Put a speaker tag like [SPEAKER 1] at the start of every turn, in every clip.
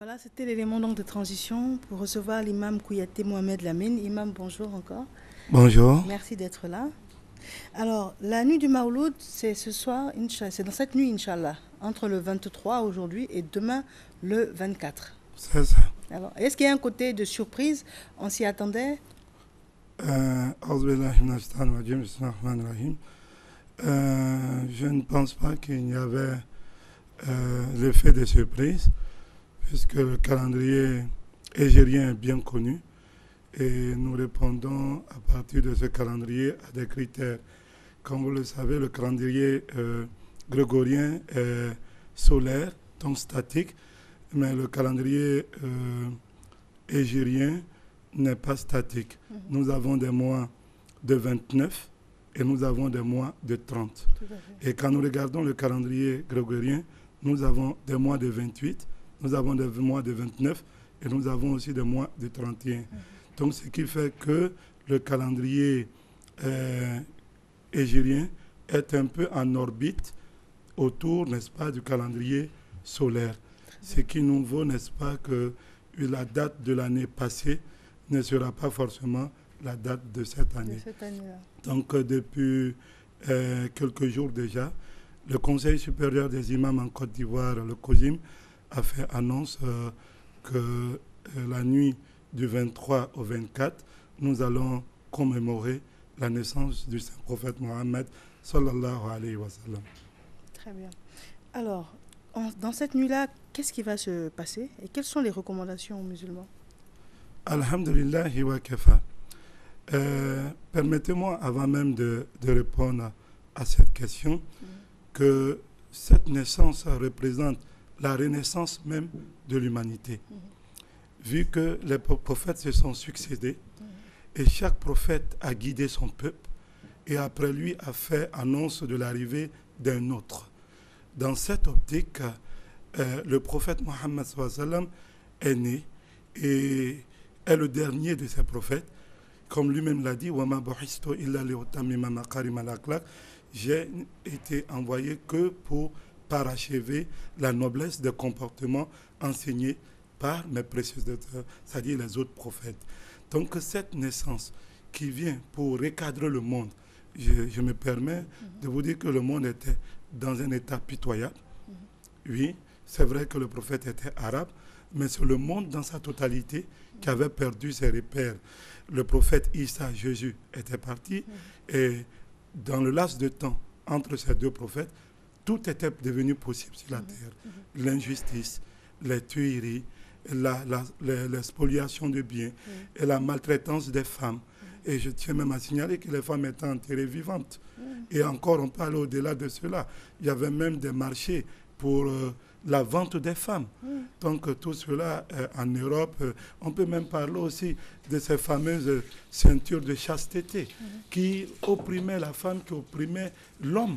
[SPEAKER 1] Voilà, c'était l'élément donc de transition pour recevoir l'imam Kouyaté Mohamed Lamine. Imam, bonjour encore.
[SPEAKER 2] Bonjour.
[SPEAKER 1] Merci d'être là. Alors, la nuit du Mawloud, c'est ce soir, c'est dans cette nuit, Inch'Allah, entre le 23 aujourd'hui et demain, le 24.
[SPEAKER 2] C'est ça.
[SPEAKER 1] Alors, est-ce qu'il y a un côté de surprise? On s'y attendait?
[SPEAKER 2] Je ne pense pas qu'il y avait l'effet de surprise, puisque le calendrier hégérien est bien connu et nous répondons à partir de ce calendrier à des critères. Comme vous le savez, le calendrier grégorien est solaire, donc statique, mais le calendrier hégérien n'est pas statique. Nous avons des mois de 29 et nous avons des mois de 30. Et quand nous regardons le calendrier grégorien, nous avons des mois de 28, nous avons des mois de 29 et nous avons aussi des mois de 31. Donc ce qui fait que le calendrier hégérien est un peu en orbite autour, n'est-ce pas, du calendrier solaire. Ce qui nous vaut, n'est-ce pas, que la date de l'année passée ne sera pas forcément la date de cette année. Donc depuis quelques jours déjà, le Conseil supérieur des imams en Côte d'Ivoire, le COSIM, a fait annonce que la nuit du 23 au 24, nous allons commémorer la naissance du saint prophète Mohammed sallallahu alayhi wa sallam.
[SPEAKER 1] Très bien. Alors, dans cette nuit-là, qu'est-ce qui va se passer et quelles sont les recommandations aux musulmans?
[SPEAKER 2] Alhamdulillah wa kafa. Permettez-moi, avant même de répondre à cette question, que cette naissance représente la renaissance même de l'humanité. Vu que les prophètes se sont succédés et chaque prophète a guidé son peuple et après lui a fait annonce de l'arrivée d'un autre. Dans cette optique, le prophète Mohammed est né et est le dernier de ces prophètes. Comme lui-même l'a dit, j'ai été envoyé que pour parachever la noblesse des comportements enseignés par mes prédécesseurs, c'est-à-dire les autres prophètes. Donc cette naissance qui vient pour recadrer le monde, je me permets de vous dire que le monde était dans un état pitoyable. Oui, c'est vrai que le prophète était arabe, mais c'est le monde dans sa totalité qui avait perdu ses repères. Le prophète Issa, Jésus, était parti et dans le laps de temps entre ces deux prophètes, tout était devenu possible sur la terre. L'injustice, les tueries, les spoliations de biens et la maltraitance des femmes. Et je tiens même à signaler que les femmes étaient enterrées vivantes. Et encore, on parle au-delà de cela. Il y avait même des marchés pour la vente des femmes. Donc tout cela en Europe, on peut même parler aussi de ces fameuses ceintures de chasteté qui opprimaient la femme, qui opprimaient l'homme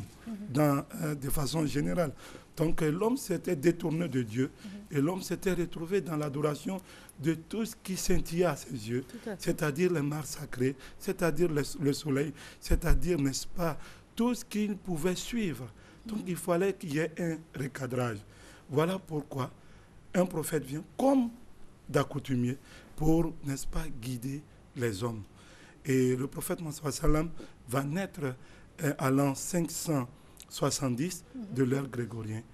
[SPEAKER 2] de façon générale. Donc l'homme s'était détourné de Dieu et l'homme s'était retrouvé dans l'adoration de tout ce qui scintillait à ses yeux, c'est-à-dire les mares sacrées, c'est-à-dire le soleil, c'est-à-dire, n'est-ce pas, tout ce qu'il pouvait suivre. Donc il fallait qu'il y ait un recadrage. Voilà pourquoi un prophète vient comme d'accoutumé pour, n'est-ce pas, guider les hommes. Et le prophète Mohammed sallam va naître à l'an 570 de l'ère grégorienne.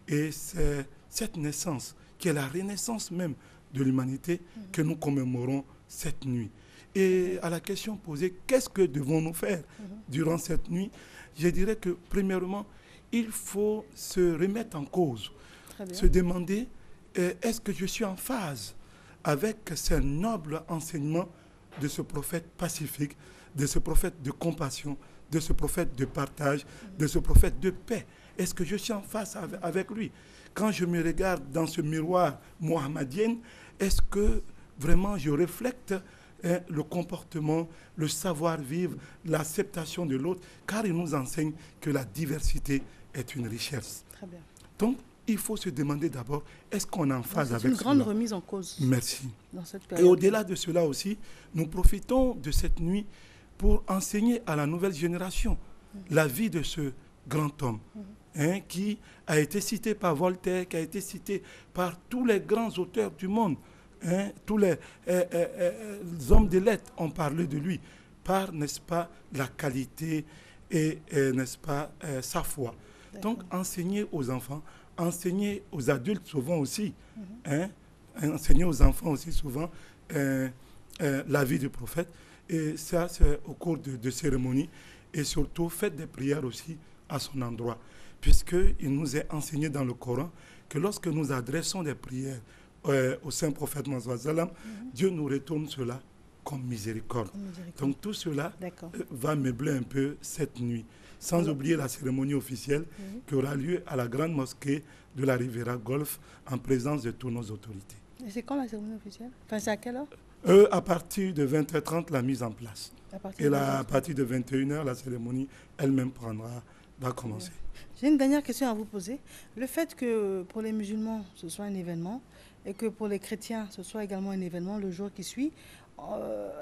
[SPEAKER 2] Et c'est cette naissance qui est la renaissance même de l'humanité que nous commémorons cette nuit. Et à la question posée, qu'est-ce que devons-nous faire durant cette nuit? Je dirais que, premièrement, il faut se remettre en cause, se demander est-ce que je suis en phase avec ces nobles enseignements de ce prophète pacifique, de ce prophète de compassion, de ce prophète de partage, de ce prophète de paix. Est-ce que je suis en phase avec lui? Quand je me regarde dans ce miroir mohammedien, est-ce que vraiment je reflète le comportement, le savoir-vivre, l'acceptation de l'autre, car il nous enseigne que la diversité est une richesse.
[SPEAKER 1] Très bien.
[SPEAKER 2] Donc, il faut se demander d'abord, est-ce qu'on est en phase avec cela?
[SPEAKER 1] C'est une grande remise en cause.
[SPEAKER 2] Merci.
[SPEAKER 1] Dans cette période.
[SPEAKER 2] Et au-delà de cela aussi, nous profitons de cette nuit pour enseigner à la nouvelle génération la vie de ce grand homme, hein, qui a été cité par Voltaire, qui a été cité par tous les grands auteurs du monde. Hein, tous les hommes de lettres ont parlé de lui par, n'est-ce pas, la qualité et, n'est-ce pas, sa foi. Donc, enseigner aux enfants, enseigner aux adultes souvent aussi, hein, enseigner aux enfants aussi souvent la vie du prophète. Et ça, c'est au cours de cérémonies. Et surtout, faites des prières aussi à son endroit. Puisqu'il nous est enseigné dans le Coran que lorsque nous adressons des prières au Saint Prophète Mohammed, Dieu nous retourne cela comme miséricorde. Donc tout cela va meubler un peu cette nuit. Sans oublier la cérémonie officielle qui aura lieu à la grande mosquée de la Riviera Golf en présence de toutes nos autorités.
[SPEAKER 1] Et c'est quand la cérémonie officielle? Enfin, c'est à quelle heure?
[SPEAKER 2] À partir de 20h30, la mise en place. À partir de 21h, la cérémonie elle-même va commencer.
[SPEAKER 1] J'ai une dernière question à vous poser. Le fait que pour les musulmans, ce soit un événement et que pour les chrétiens, ce soit également un événement le jour qui suit,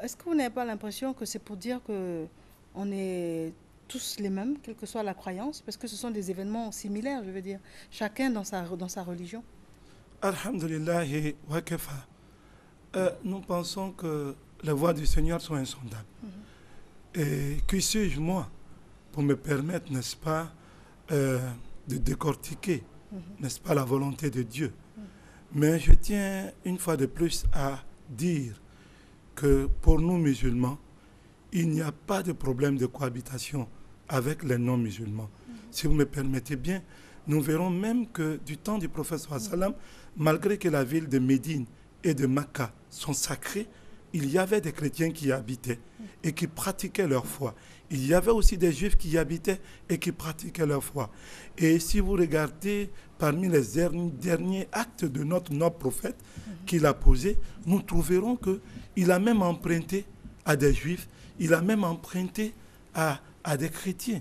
[SPEAKER 1] est-ce que vous n'avez pas l'impression que c'est pour dire qu'on est tous les mêmes, quelle que soit la croyance? Parce que ce sont des événements similaires, je veux dire, chacun dans sa religion.
[SPEAKER 2] Alhamdulillah wa kafa. Nous pensons que les voies du Seigneur sont insondables. Et que suis-je, moi, pour me permettre, n'est-ce pas, de décortiquer, n'est-ce pas, la volonté de Dieu. Mais je tiens une fois de plus à dire que pour nous musulmans, il n'y a pas de problème de cohabitation avec les non-musulmans. Si vous me permettez bien, nous verrons même que du temps du prophète sallam, malgré que la ville de Médine et de Mecca sont sacrées, il y avait des chrétiens qui y habitaient et qui pratiquaient leur foi. Il y avait aussi des juifs qui y habitaient et qui pratiquaient leur foi. Et si vous regardez parmi les derniers actes de notre noble prophète qu'il a posé, nous trouverons qu'il a même emprunté à des juifs, il a même emprunté à des chrétiens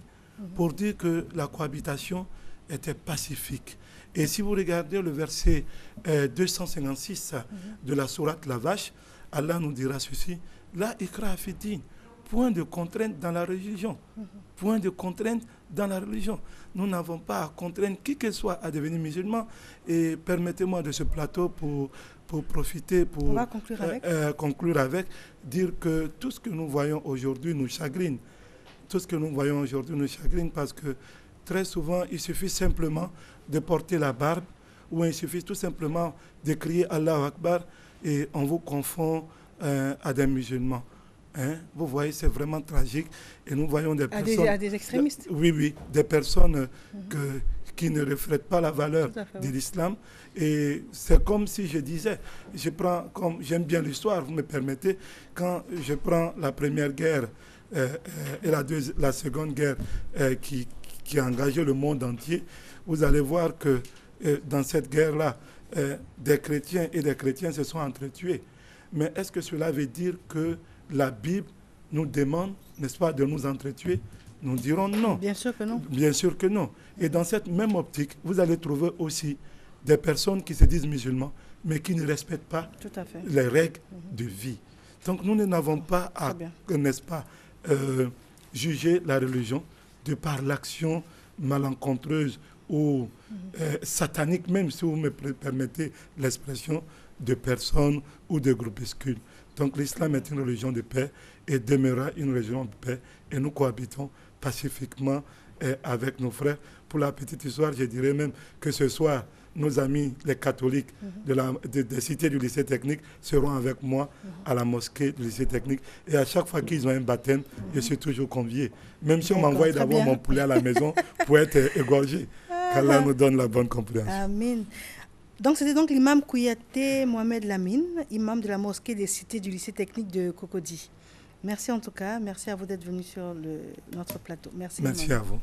[SPEAKER 2] pour dire que la cohabitation était pacifique. Et si vous regardez le verset 256 de la sourate La Vache, Allah nous dira ceci: La ikra fi-din, point de contrainte dans la religion. Point de contrainte dans la religion. Nous n'avons pas à contraindre qui que soit à devenir musulman. Et permettez-moi de ce plateau pour profiter, pour conclure avec, dire que tout ce que nous voyons aujourd'hui nous chagrine. Tout ce que nous voyons aujourd'hui nous chagrine parce que très souvent, il suffit simplement de porter la barbe ou il suffit tout simplement de crier Allahu Akbar et on vous confond à des musulmans. Hein? Vous voyez, c'est vraiment tragique. Et nous voyons des personnes...
[SPEAKER 1] À des extrémistes.
[SPEAKER 2] Oui, des personnes qui ne reflètent pas la valeur de l'islam. Et c'est comme si je disais, j'aime bien l'histoire, vous me permettez, quand je prends la première guerre et la seconde guerre qui a engagé le monde entier, vous allez voir que dans cette guerre-là, des chrétiens et des chrétiens se sont entretués. Mais est-ce que cela veut dire que la Bible nous demande, n'est-ce pas, de nous entretuer? Nous dirons non.
[SPEAKER 1] Bien sûr que non.
[SPEAKER 2] Bien sûr que non. Et dans cette même optique, vous allez trouver aussi des personnes qui se disent musulmans, mais qui ne respectent pas les règles de vie. Donc nous n'avons pas à, n'est-ce pas, juger la religion de par l'action malencontreuse ou satanique, même si vous me permettez l'expression, de personnes ou de groupuscules. Donc l'islam est une religion de paix et demeurera une religion de paix et nous cohabitons pacifiquement avec nos frères. Pour la petite histoire, je dirais même que ce soir, nos amis, les catholiques des cités du lycée technique seront avec moi à la mosquée du lycée technique. Et à chaque fois qu'ils ont un baptême, je suis toujours convié. Même si on m'envoie d'abord mon poulet à la maison pour être égorgé. Qu'Allah nous donne la bonne compréhension.
[SPEAKER 1] Amen. Donc c'était donc l'imam Kouyaté Mohamed Lamine, imam de la mosquée des cités du lycée technique de Cocody. Merci en tout cas, merci à vous d'être venu sur notre plateau.
[SPEAKER 2] Merci à vous.